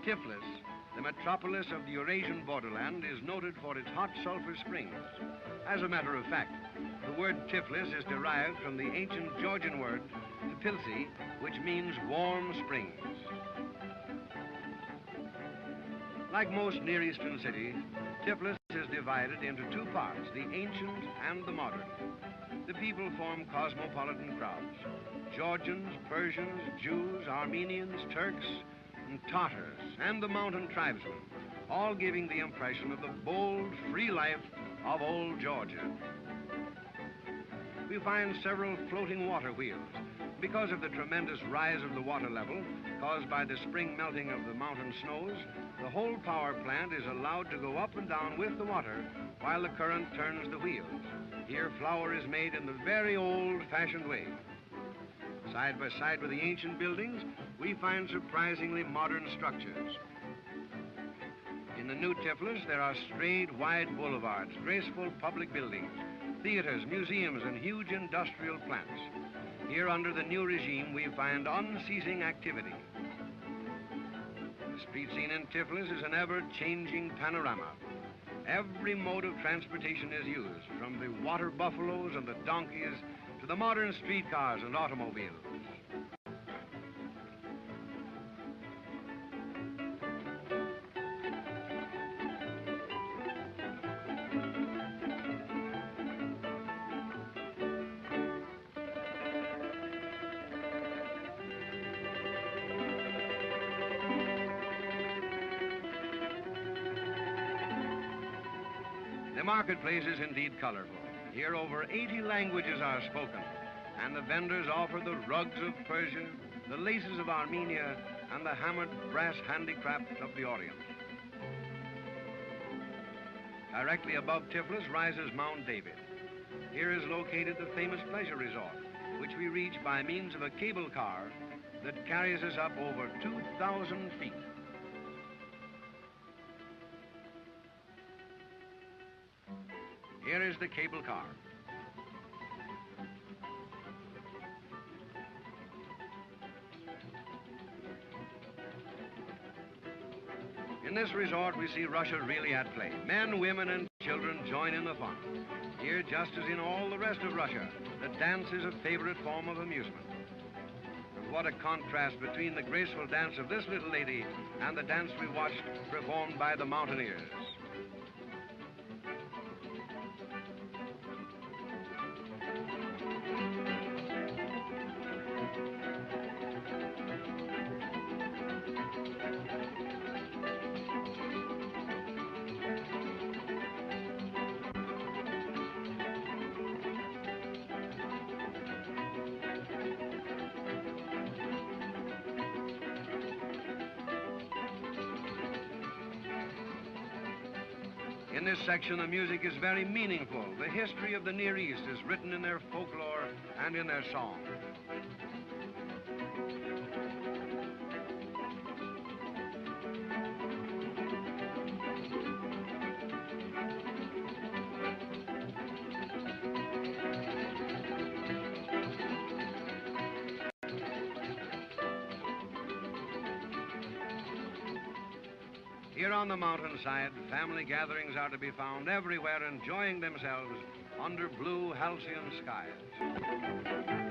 Tiflis, the metropolis of the Eurasian borderland, is noted for its hot sulfur springs. As a matter of fact, the word Tiflis is derived from the ancient Georgian word Tbilisi, which means warm springs. Like most Near Eastern cities, Tiflis is divided into two parts, the ancient and the modern. The people form cosmopolitan crowds: Georgians, Persians, Jews, Armenians, Turks, and Tatars, and the mountain tribesmen, all giving the impression of the bold, free life of old Georgia. We find several floating water wheels. Because of the tremendous rise of the water level caused by the spring melting of the mountain snows, the whole power plant is allowed to go up and down with the water while the current turns the wheels. Here, flour is made in the very old-fashioned way. Side by side with the ancient buildings, we find surprisingly modern structures. In the new Tiflis, there are straight, wide boulevards, graceful public buildings, theaters, museums, and huge industrial plants. Here, under the new regime, we find unceasing activity. The street scene in Tiflis is an ever-changing panorama. Every mode of transportation is used, from the water buffaloes and the donkeys to the modern streetcars and automobiles. The marketplace is indeed colorful. Here over 80 languages are spoken, and the vendors offer the rugs of Persia, the laces of Armenia, and the hammered brass handicraft of the Orient. Directly above Tiflis rises Mount David. Here is located the famous pleasure resort, which we reach by means of a cable car that carries us up over 2,000 feet. Here is the cable car. In this resort, we see Russia really at play. Men, women, and children join in the fun. Here, just as in all the rest of Russia, the dance is a favorite form of amusement. What a contrast between the graceful dance of this little lady and the dance we watched performed by the mountaineers. In this section, the music is very meaningful. The history of the Near East is written in their folklore and in their song. Here on the mountainside, family gatherings are to be found everywhere, enjoying themselves under blue halcyon skies.